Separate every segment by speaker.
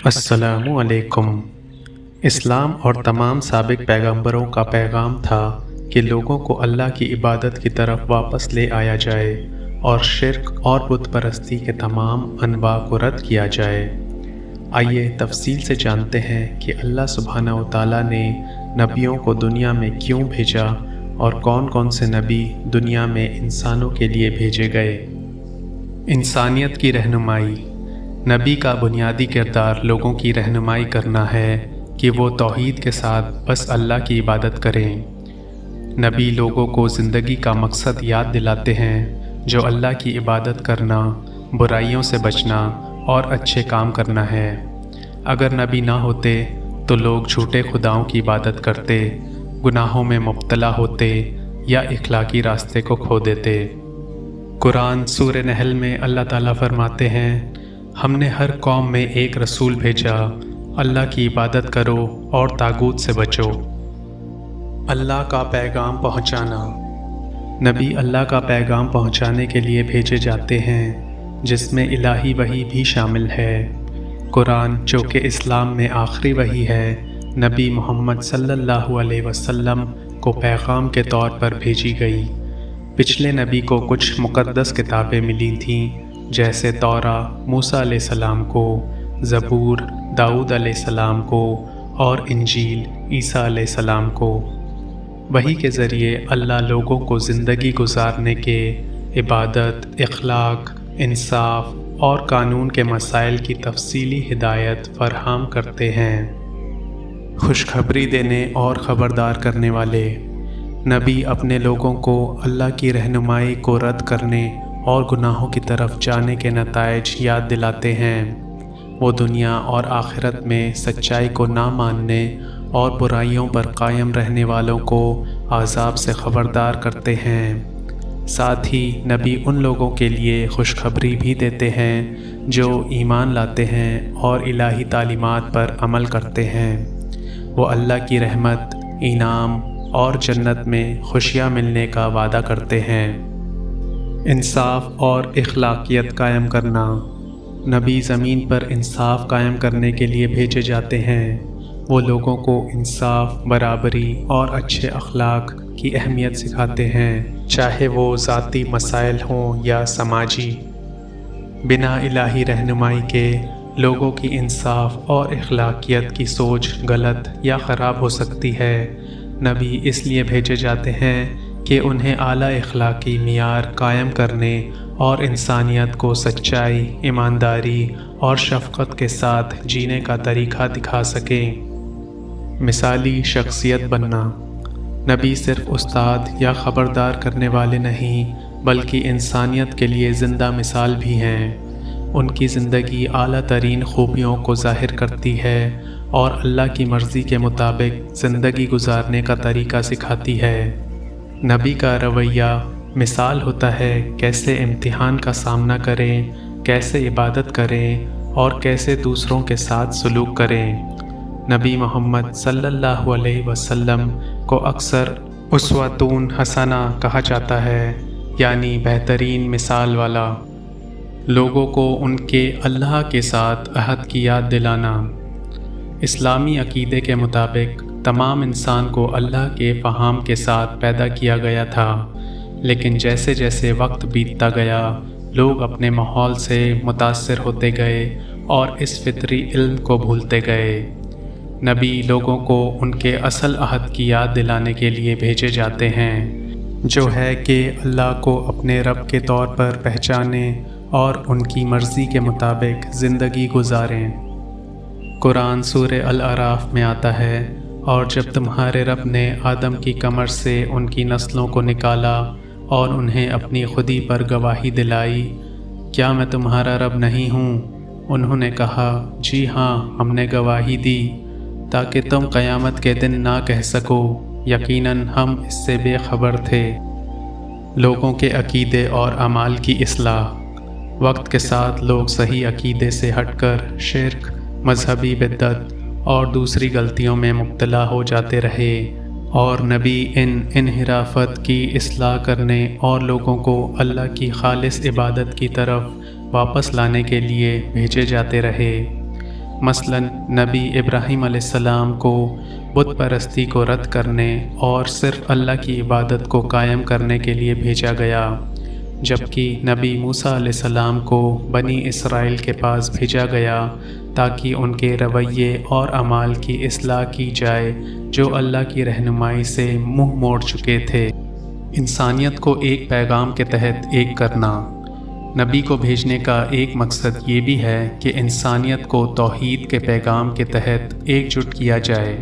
Speaker 1: अस्सलामु अलैकुम। इस्लाम और तमाम साबिक पैगंबरों का पैगाम था कि लोगों को अल्लाह की इबादत की तरफ वापस ले आया जाए और शिर्क और बुत परस्ती के तमाम अनवा को रद्द किया जाए। आइए तफसील से जानते हैं कि अल्लाह सुब्हानहू व तआला ने नबियों को दुनिया में क्यों भेजा और कौन कौन से नबी दुनिया में इंसानों के लिए भेजे गए। इंसानियत की रहनुमाई। नबी का बुनियादी किरदार लोगों की रहनुमाई करना है कि वो तौहीद के साथ बस अल्लाह की इबादत करें। नबी लोगों को ज़िंदगी का मकसद याद दिलाते हैं जो अल्लाह की इबादत करना, बुराइयों से बचना और अच्छे काम करना है। अगर नबी ना होते तो लोग झूठे खुदाओं की इबादत करते, गुनाहों में मुब्तला होते या इखलाकी रास्ते को खो देते। कुरान सूरह नहल में अल्लाह ताला फरमाते हैं, हमने हर कौम में एक रसूल भेजा, अल्लाह की इबादत करो और तागूत से बचो। अल्लाह का पैगाम पहुंचाना। नबी अल्लाह का पैगाम पहुंचाने के लिए भेजे जाते हैं जिसमें इलाही वही भी शामिल है। कुरान जो कि इस्लाम में आखिरी वही है, नबी मोहम्मद सल्लल्लाहु अलैहि वसल्लम को पैगाम के तौर पर भेजी गई। पिछले नबी को कुछ मुक़द्दस किताबें मिली थीं जैसे तौरा मूसा अलैहिस्सलाम को, ज़बूर दाऊद अलैहिस्सलाम को और इंजील ईसा अलैहिस्सलाम को। वही के ज़रिए अल्लाह लोगों को ज़िंदगी गुजारने के इबादत, इखलाक, इंसाफ और कानून के मसाइल की तफसीली हिदायत फरहम करते हैं। खुशखबरी देने और ख़बरदार करने वाले। नबी अपने लोगों को अल्लाह की रहनुमाई को रद्द करने और गुनाहों की तरफ जाने के नताइज याद दिलाते हैं। वो दुनिया और आखिरत में सच्चाई को ना मानने और बुराइयों पर कायम रहने वालों को आज़ाब से ख़बरदार करते हैं। साथ ही नबी उन लोगों के लिए खुशखबरी भी देते हैं जो ईमान लाते हैं और इलाही तालीमात पर अमल करते हैं। वो अल्लाह की रहमत, इनाम और जन्नत में खुशियाँ मिलने का वादा करते हैं। इंसाफ और इखलाकियत कायम करना। नबी ज़मीन पर इंसाफ कायम करने के लिए भेजे जाते हैं। वो लोगों को इंसाफ, बराबरी और अच्छे अखलाक की अहमियत सिखाते हैं, चाहे वो ज़ाती मसाइल हों या समाजी। बिना इलाही रहनुमाई के लोगों की इंसाफ और इखलाकियत की सोच गलत या ख़राब हो सकती है। नबी इसलिए भेजे जाते हैं कि उन्हें आला इखलाकी मियार कायम करने और इंसानियत को सच्चाई, ईमानदारी और शफ़क़त के साथ जीने का तरीक़ा दिखा सकें। मिसाली शख्सियत बनना। नबी सिर्फ़ उस्ताद या ख़बरदार करने वाले नहीं बल्कि इंसानियत के लिए ज़िंदा मिसाल भी हैं। उनकी ज़िंदगी आला तरीन खूबियों को ज़ाहिर करती है और अल्लाह की मर्ज़ी के मुताबिक ज़िंदगी गुजारने का तरीक़ा सिखाती है। नबी का रवैया मिसाल होता है कैसे इम्तिहान का सामना करें, कैसे इबादत करें और कैसे दूसरों के साथ सलूक करें। नबी मोहम्मद सल्लल्लाहु अलैहि वसल्लम को अक्सर उस्वतून हसना कहा जाता है, यानी बेहतरीन मिसाल वाला। लोगों को उनके अल्लाह के साथ अहद की याद दिलाना। इस्लामी अकीदे के मुताबिक तमाम इंसान को अल्लाह के फ़हाम के साथ पैदा किया गया था, लेकिन जैसे जैसे वक्त बीतता गया लोग अपने माहौल से मुतासिर होते गए और इस फितरी इल्म को भूलते गए। नबी लोगों को उनके असल अहद की याद दिलाने के लिए भेजे जाते हैं, जो है कि अल्लाह को अपने रब के तौर पर पहचानें और उनकी मर्ज़ी के मुताबिक ज़िंदगी गुजारें। कुरान सूरह अल-अराफ में आता है, और जब तुम्हारे रब ने आदम की कमर से उनकी नस्लों को निकाला और उन्हें अपनी खुदी पर गवाही दिलाई, क्या मैं तुम्हारा रब नहीं हूँ? उन्होंने कहा, जी हाँ, हमने गवाही दी ताकि तुम क़यामत के दिन ना कह सको, यकीनन हम इससे बेखबर थे। लोगों के अकीदे और अमाल की इस्लाह। वक्त के साथ लोग सही अकीदे से हटकर शिर्क, मजहबी बिद्दत और दूसरी गलतियों में मुब्तला हो जाते रहे और नबी इन इनहिराफत की इस्लाह करने और लोगों को अल्लाह की खालिस इबादत की तरफ वापस लाने के लिए भेजे जाते रहे। مثلاً نبی ابراہیم علیہ السلام کو بت پرستی کو رد کرنے اور صرف اللہ کی عبادت کو قائم کرنے کے لیے بھیجا گیا، جبکہ نبی موسیٰ علیہ السلام کو بنی اسرائیل کے پاس بھیجا گیا تاکہ ان کے رویے اور اعمال کی اصلاح کی جائے جو اللہ کی رہنمائی سے منہ موڑ چکے تھے۔ انسانیت کو ایک پیغام کے تحت ایک کرنا۔ نبی کو بھیجنے کا ایک مقصد یہ بھی ہے کہ انسانیت کو توحید کے پیغام کے تحت ایک جٹ کیا جائے۔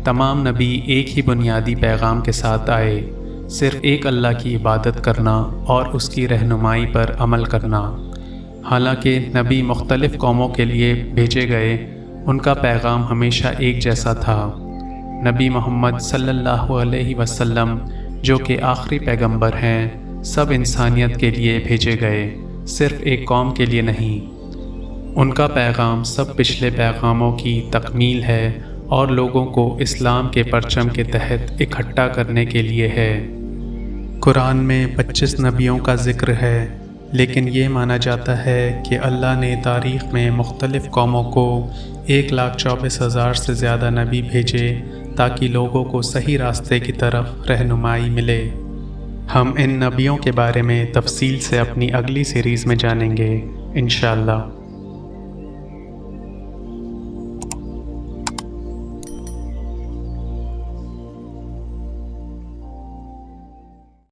Speaker 1: تمام نبی ایک ہی بنیادی پیغام کے ساتھ آئے، صرف ایک اللہ کی عبادت کرنا اور اس کی رہنمائی پر عمل کرنا۔ حالانکہ نبی مختلف قوموں کے لیے بھیجے گئے، ان کا پیغام ہمیشہ ایک جیسا تھا۔ نبی محمد صلی اللہ علیہ وسلم جو کہ آخری پیغمبر ہیں، سب انسانیت کے لیے بھیجے گئے، صرف ایک قوم کے لیے نہیں۔ ان کا پیغام سب پچھلے پیغاموں کی تکمیل ہے اور لوگوں کو اسلام کے پرچم کے تحت اکٹھا کرنے کے لیے ہے۔ قرآن میں 25 نبیوں کا ذکر ہے، لیکن یہ مانا جاتا ہے کہ اللہ نے تاریخ میں مختلف قوموں کو 1,24,000 سے زیادہ نبی بھیجے تاکہ لوگوں کو صحیح راستے کی طرف رہنمائی ملے۔ ہم ان نبیوں کے بارے میں تفصیل سے اپنی اگلی سیریز میں جانیں گے انشاءاللہ۔